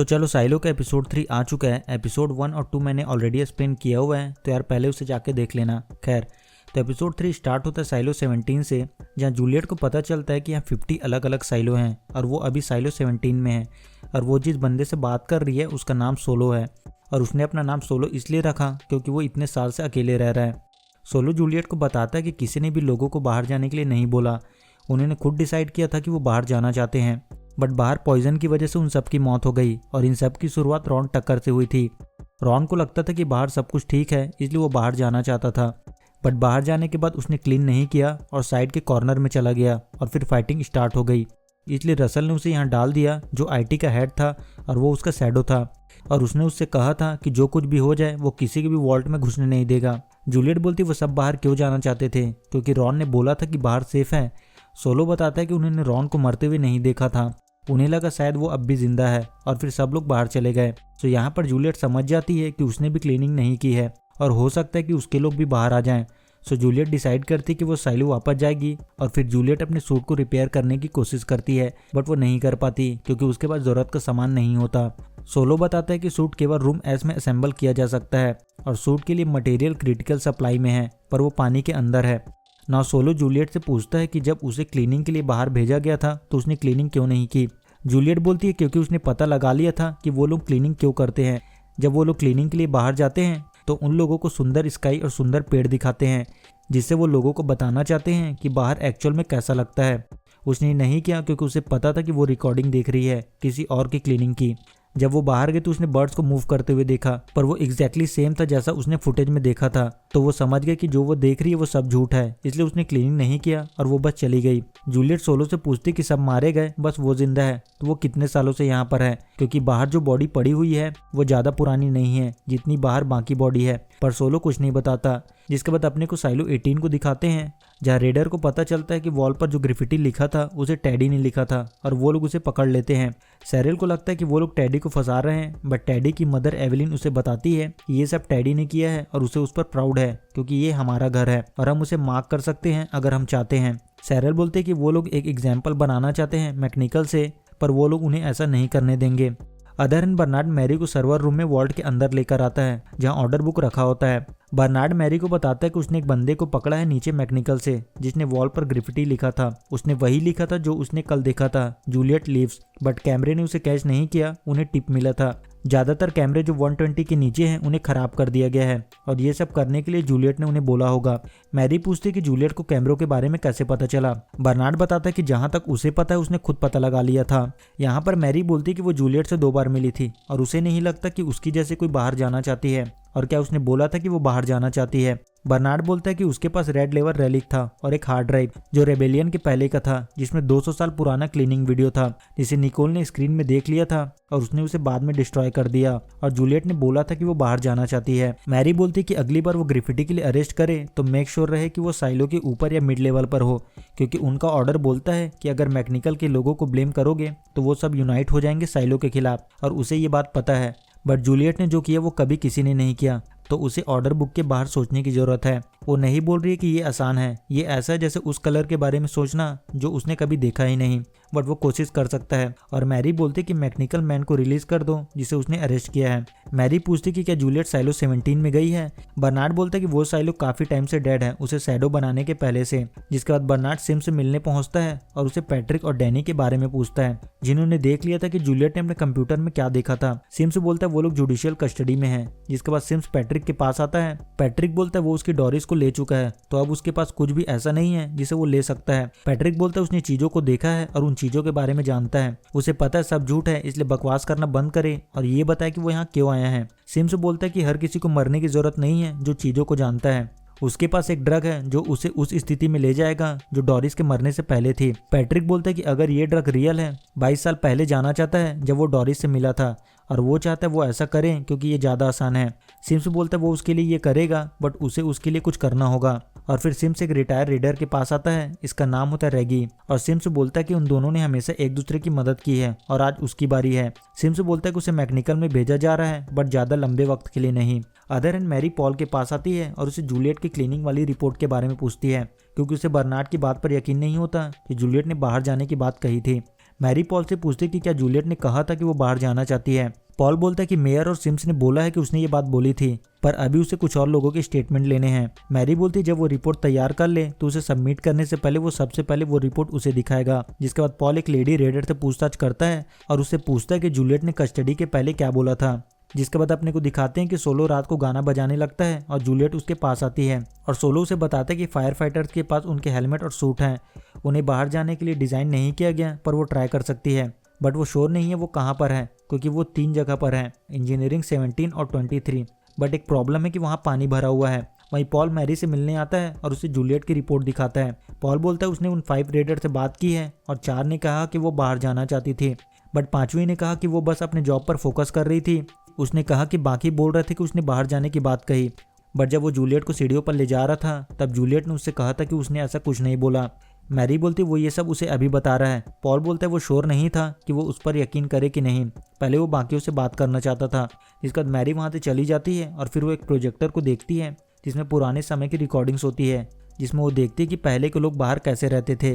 चलो साइलो का एपिसोड 3 आ चुका है। एपिसोड 1 और 2 मैंने ऑलरेडी एक्सप्लेन किया हुआ है, तो यार पहले उसे जाके देख लेना। खैर, तो एपिसोड 3 स्टार्ट होता है साइलो 17 से, जहाँ जूलियट को पता चलता है कि यहाँ 50 अलग अलग साइलो हैं और वो अभी साइलो 17 में है। और वो जिस बंदे से बात कर रही है उसका नाम सोलो है, और उसने अपना नाम सोलो इसलिए रखा क्योंकि वो इतने साल से अकेले रह रहा है। सोलो जूलियट को बताता है कि किसी ने भी लोगों को बाहर जाने के लिए नहीं बोला, उन्होंने खुद डिसाइड किया था कि वो बाहर जाना चाहते हैं। बट बाहर पॉइजन की वजह से उन सब की मौत हो गई, और इन सब की शुरुआत रॉन टक्कर से हुई थी। रॉन को लगता था कि बाहर सब कुछ ठीक है, इसलिए वो बाहर जाना चाहता था। बट बाहर जाने के बाद उसने क्लीन नहीं किया और साइड के कॉर्नर में चला गया, और फिर फाइटिंग स्टार्ट हो गई। इसलिए रसल ने उसे यहाँ डाल दिया, जो आईटी का हेड था और वो उसका शैडो था। और उसने उससे कहा था कि जो कुछ भी हो जाए वो किसी के भी वॉल्ट में घुसने नहीं देगा। जूलियट बोलती वो सब बाहर क्यों जाना चाहते थे, क्योंकि रॉन ने बोला था कि बाहर सेफ है। सोलो बताता है कि उन्होंने रॉन को मरते हुए नहीं देखा था, उन्हें लगा शायद वो अब भी जिंदा है, और फिर सब लोग बाहर चले गए। तो यहाँ पर जूलियट समझ जाती है कि उसने भी क्लीनिंग नहीं की है और हो सकता है कि उसके लोग भी बाहर आ जाएं। सो जूलियट डिसाइड करती है कि वो साइलो वापस जाएगी, और फिर जूलियट अपने सूट को रिपेयर करने की कोशिश करती है, बट वो नहीं कर पाती क्योंकि उसके पास ज़रूरत का सामान नहीं होता। सोलो बताता है कि सूट केवल रूम एस में असेंबल किया जा सकता है, और सूट के लिए मटेरियल क्रिटिकल सप्लाई में है, पर वो पानी के अंदर है ना। सोलो जूलियट से पूछता है कि जब उसे क्लीनिंग के लिए बाहर भेजा गया था तो उसने क्लीनिंग क्यों नहीं की। जूलियट बोलती है क्योंकि उसने पता लगा लिया था कि वो लोग क्लीनिंग क्यों करते हैं। जब वो लोग क्लीनिंग के लिए बाहर जाते हैं तो उन लोगों को सुंदर स्काई और सुंदर पेड़ दिखाते हैं, जिससे वो लोगों को बताना चाहते हैं कि बाहर एक्चुअल में कैसा लगता है। उसने नहीं किया क्योंकि उसे पता था कि वो रिकॉर्डिंग देख रही है किसी और की क्लीनिंग की। जब वो बाहर गए तो उसने बर्ड्स को मूव करते हुए देखा, पर वो एग्जैक्टली सेम था जैसा उसने फुटेज में देखा था। तो वो समझ गए कि जो वो देख रही है वो सब झूठ है, इसलिए उसने क्लीनिंग नहीं किया और वो बस चली गई। जूलियट सोलो से पूछती कि सब मारे गए, बस वो जिंदा है, तो वो कितने सालों से यहाँ पर है, क्योंकि बाहर जो बॉडी पड़ी हुई है वो ज़्यादा पुरानी नहीं है जितनी बाहर बाकी बॉडी है। पर सोलो कुछ नहीं बताता। जिसके बाद अपने को साइलो 18 को दिखाते हैं, जहाँ रेडर को पता चलता है कि वॉल पर जो ग्रिफिटी लिखा था उसे टैडी ने लिखा था, और वो लोग उसे पकड़ लेते हैं। सैरिल को लगता है कि वो लोग टैडी को फंसा रहे हैं, बट टैडी की मदर एवेलिन उसे बताती है कि ये सब टैडी ने किया है और उसे उस पर प्राउड है, क्योंकि ये हमारा घर है और हम उसे मार्क कर सकते हैं अगर हम चाहते हैं। सैरिल बोलते हैं कि वो लोग एक एग्जाम्पल बनाना चाहते हैं मैकेनिकल से, पर वो लोग उन्हें ऐसा नहीं करने देंगे। अदर एंड बर्नार्ड मैरी को सर्वर रूम में वॉल्ट के अंदर लेकर आता है, जहां ऑर्डर बुक रखा होता है। बर्नार्ड मैरी को बताता है कि उसने एक बंदे को पकड़ा है नीचे मैकेनिकल से, जिसने वॉल पर ग्रिफिटी लिखा था। उसने वही लिखा था जो उसने कल देखा था, जूलियट लीव्स। बट कैमरे ने उसे कैच नहीं किया, उन्हें टिप मिला था। ज़्यादातर कैमरे जो 120 के नीचे हैं उन्हें खराब कर दिया गया है, और ये सब करने के लिए जूलियट ने उन्हें बोला होगा। मैरी पूछती कि जूलियट को कैमरों के बारे में कैसे पता चला। बर्नार्ड बताता है कि जहाँ तक उसे पता है उसने खुद पता लगा लिया था। यहाँ पर मैरी बोलती कि वो जूलियट से 2 बार मिली थी और उसे नहीं लगता कि उसकी जैसे कोई बाहर जाना चाहती है, और क्या उसने बोला था कि वो बाहर जाना चाहती है। बर्नार्ड बोलता है कि उसके पास रेड लेवर रेलिक था और एक हार्ड ड्राइव जो रेबेलियन के पहले का था, जिसमें 200 साल पुराना क्लीनिंग वीडियो था, जिसे निकोल ने स्क्रीन में देख लिया था और उसने उसे बाद में डिस्ट्रॉय कर दिया। और जूलियट ने बोला था कि वो बाहर जाना चाहती है। मैरी बोलती कि अगली बार वो ग्रिफिटी के लिए अरेस्ट करे तो मेक श्योर रहे कि वो साइलो के ऊपर या मिड लेवल पर हो, क्योंकि उनका ऑर्डर बोलता है कि अगर मैकेनिकल के लोगों को ब्लेम करोगे तो वो सब यूनाइट हो जाएंगे साइलो के खिलाफ, और उसे ये बात पता है। बट जूलियट ने जो किया वो कभी किसी ने नहीं किया, तो उसे ऑर्डर बुक के बाहर सोचने की जरूरत है। वो नहीं बोल रही है कि ये आसान है, ये ऐसा है जैसे उस कलर के बारे में सोचना जो उसने कभी देखा ही नहीं, बट वो कोशिश कर सकता है। और मैरी बोलती कि मैकेनिकल मैन को रिलीज कर दो जिसे उसने अरेस्ट किया है। मैरी पूछती कि क्या जूलियट साइलो 17 में गई है। बर्नार्ड बोलता है कि वो साइलो काफी टाइम से डेड है, उसे शैडो बनाने के पहले से। जिसके बाद बर्नार्ड सिम से मिलने पहुंचता है और उसे पैट्रिक और डैनी के बारे में पूछता है, जिन्होंने देख लिया था कि जूलियट ने अपने कंप्यूटर में क्या देखा था। सिम्स बोलता है वो लोग जुडिशियल कस्टडी में है। जिसके बाद सिम्स पैट्रिक के पास आता है। पैट्रिक बोलता है वो उसकी डॉरिस को ले चुका है, तो अब उसके पास कुछ भी ऐसा नहीं है जिसे वो ले सकता है। पैट्रिक बोलता है उसने चीजों को देखा है और उन चीजों के बारे में जानता है, उसे पता है सब झूठ है, इसलिए बकवास करना बंद करे और ये बताए कि वो यहाँ क्यों आया है। सिम्स बोलता है कि हर किसी को मरने की जरूरत नहीं है जो चीजों को जानता है। उसके पास एक ड्रग है जो उसे उस स्थिति में ले जाएगा जो डॉरिस के मरने से पहले थी। पैट्रिक बोलता है कि अगर ये ड्रग रियल है, 22 साल पहले जाना चाहता है जब वो डॉरिस से मिला था, और वो चाहता है वो ऐसा करें क्योंकि ये ज़्यादा आसान है। सिम्स बोलता है वो उसके लिए ये करेगा, बट उसे उसके लिए कुछ करना होगा। और फिर सिम्स एक रिटायर रीडर के पास आता है, इसका नाम होता है रेगी। और सिम्स बोलता है कि उन दोनों ने हमेशा एक दूसरे की मदद की है और आज उसकी बारी है। सिम्स बोलता है कि उसे मैकेनिकल में भेजा जा रहा है, बट ज़्यादा लंबे वक्त के लिए नहीं। अदर एंड मैरी पॉल के पास आती है और उसे जूलियट की क्लीनिंग वाली रिपोर्ट के बारे में पूछती है, क्योंकि उसे बर्नार्ड की बात पर यकीन नहीं होता कि जूलियट ने बाहर जाने की बात कही थी। मैरी पॉल से पूछती कि क्या जूलियट ने कहा था कि वो बाहर जाना चाहती है। पॉल बोलता है कि मेयर और सिम्स ने बोला है कि उसने ये बात बोली थी, पर अभी उसे कुछ और लोगों के स्टेटमेंट लेने हैं। मैरी बोलती है जब वो रिपोर्ट तैयार कर ले तो उसे सबमिट करने से पहले वो सबसे पहले वो रिपोर्ट उसे दिखाएगा। जिसके बाद पॉल एक लेडी रेडर से पूछताछ करता है और उससे पूछता है कि जूलियट ने कस्टडी के पहले क्या बोला था। जिसके बाद अपने को दिखाते हैं कि सोलो रात को गाना बजाने लगता है और जूलियट उसके पास आती है और सोलो उसे बताता है कि फायर फाइटर्स के पास उनके हेलमेट और सूट हैं, उन्हें बाहर जाने के लिए डिज़ाइन नहीं किया गया, पर वो ट्राई कर सकती है। बट वो श्योर नहीं है वो कहाँ पर है, क्योंकि वो 3 जगह पर है, इंजीनियरिंग 17 और 23। बट एक प्रॉब्लम है कि वहाँ पानी भरा हुआ है। वहीं पॉल मैरी से मिलने आता है और उसे जूलियट की रिपोर्ट दिखाता है। पॉल बोलता है उसने उन 5 रेडर से बात की है और 4 ने कहा कि वो बाहर जाना चाहती थी, बट 5वीं ने कहा कि वो बस अपने जॉब पर फोकस कर रही थी। उसने कहा कि बाकी बोल रहे थे कि उसने बाहर जाने की बात कही, बट जब वो जूलियट को सीढ़ियों पर ले जा रहा था तब जूलियट ने उससे कहा था कि उसने ऐसा कुछ नहीं बोला। मैरी बोलती वो ये सब उसे अभी बता रहा है। पॉल बोलता है वो श्योर नहीं था कि वो उस पर यकीन करे कि नहीं, पहले वो बाकियों से बात करना चाहता था। जिसके बाद मैरी वहाँ से चली जाती है और फिर वो एक प्रोजेक्टर को देखती है जिसमें पुराने समय की रिकॉर्डिंग्स होती है, जिसमें वो देखती है कि पहले के लोग बाहर कैसे रहते थे।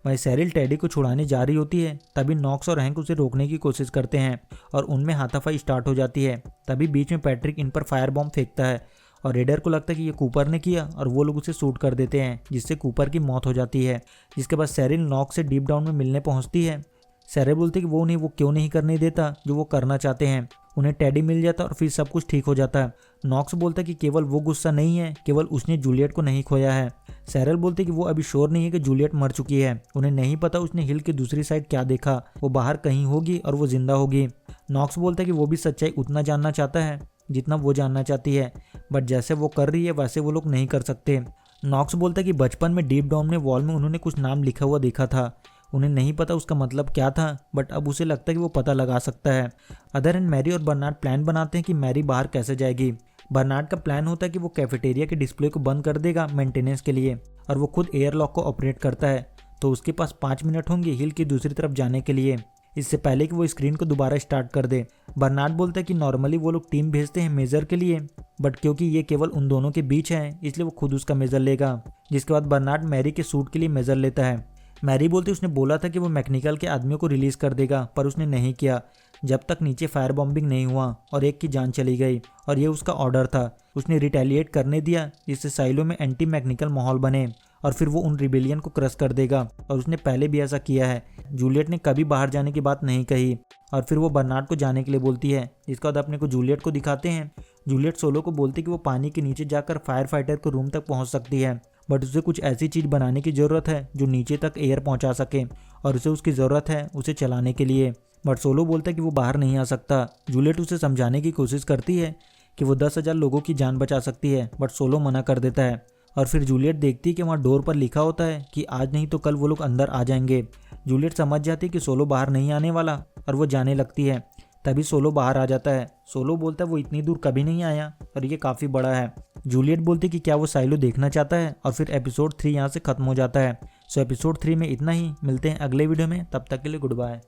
वहीं सैरिल टेडी को छुड़ाने जा रही होती है, तभी नॉक्स और हैंक उसे रोकने की कोशिश करते हैं और उनमें हाथापाई स्टार्ट हो जाती है। तभी बीच में पैट्रिक इन पर फायर बॉम्ब फेंकता है और रेडर को लगता है कि ये कूपर ने किया और वो लोग उसे शूट कर देते हैं, जिससे कूपर की मौत हो जाती है। जिसके बाद सैरिल नॉक्स से डीप डाउन में मिलने पहुंचती है। सैरिल बोलती है कि वो उन्हें वो क्यों नहीं करने देता जो वो करना चाहते हैं। उन्हें टेडी मिल जाता और फिर सब कुछ ठीक हो जाता है। नॉक्स बोलता है कि केवल वो गुस्सा नहीं है, केवल उसने जूलियट को नहीं खोया है। सैरिल बोलते कि वो अभी श्योर नहीं है कि जूलियट मर चुकी है, उन्हें नहीं पता उसने हिल की दूसरी साइड क्या देखा, वो बाहर कहीं होगी और वो जिंदा होगी। नॉक्स बोलता है कि वो भी सच्चाई उतना जानना चाहता है जितना वो जानना चाहती है, बट जैसे वो कर रही है वैसे वो लोग नहीं कर सकते। नॉक्स बोलता है कि बचपन में डीप डाउन में वॉल में उन्होंने कुछ नाम लिखा हुआ देखा था, उन्हें नहीं पता उसका मतलब क्या था, बट अब उसे लगता है कि वो पता लगा सकता है। अदर एंड मैरी और बर्नार्ड प्लान बनाते हैं कि मैरी बाहर कैसे जाएगी। बर्नार्ड का प्लान होता है कि वो कैफेटेरिया के डिस्प्ले को बंद कर देगा मेंटेनेंस के लिए और वो खुद एयरलॉक को ऑपरेट करता है, तो उसके पास 5 मिनट होंगे हिल की दूसरी तरफ जाने के लिए, इससे पहले कि वो स्क्रीन को दोबारा स्टार्ट कर दे। बर्नार्ड बोलता है कि नॉर्मली वो लोग टीम भेजते हैं मेजर के लिए, बट क्योंकि ये केवल उन दोनों के बीच है इसलिए वो खुद उसका मेजर लेगा। जिसके बाद बर्नार्ड मैरी के सूट के लिए मेजर लेता है। मैरी बोलती उसने बोला था कि वो मैकेनिकल के आदमियों को रिलीज कर देगा, पर उसने नहीं किया जब तक नीचे फायर बॉम्बिंग नहीं हुआ और एक की जान चली गई, और ये उसका ऑर्डर था। उसने रिटेलिएट करने दिया जिससे साइलो में एंटी मैकेनिकल माहौल बने और फिर वो उन रिबेलियन को क्रश कर देगा, और उसने पहले भी ऐसा किया है। जूलियट ने कभी बाहर जाने की बात नहीं कही और फिर वो बर्नार्ड को जाने के लिए बोलती है। जिसके बाद अपने को जूलियट को दिखाते हैं। जूलियट सोलो को बोलती है कि वो पानी के नीचे जाकर फायर फाइटर के रूम तक पहुंच सकती है, बट उसे कुछ ऐसी चीज़ बनाने की ज़रूरत है जो नीचे तक एयर पहुंचा सके और उसे उसकी ज़रूरत है उसे चलाने के लिए। बट सोलो बोलता है कि वो बाहर नहीं आ सकता। जूलियट उसे समझाने की कोशिश करती है कि वो 10,000 लोगों की जान बचा सकती है, बट सोलो मना कर देता है। और फिर जूलियट देखती है कि वहाँ डोर पर लिखा होता है कि आज नहीं तो कल वो लोग अंदर आ जाएंगे। जूलियट समझ जाती है कि सोलो बाहर नहीं आने वाला और वो जाने लगती है। तभी सोलो बाहर आ जाता है। सोलो बोलता है वो इतनी दूर कभी नहीं आया और ये काफ़ी बड़ा है। जूलियट बोलती है कि क्या वो साइलो देखना चाहता है, और फिर एपिसोड 3 यहाँ से खत्म हो जाता है। सो एपिसोड 3 में इतना ही। मिलते हैं अगले वीडियो में, तब तक के लिए गुड बाय।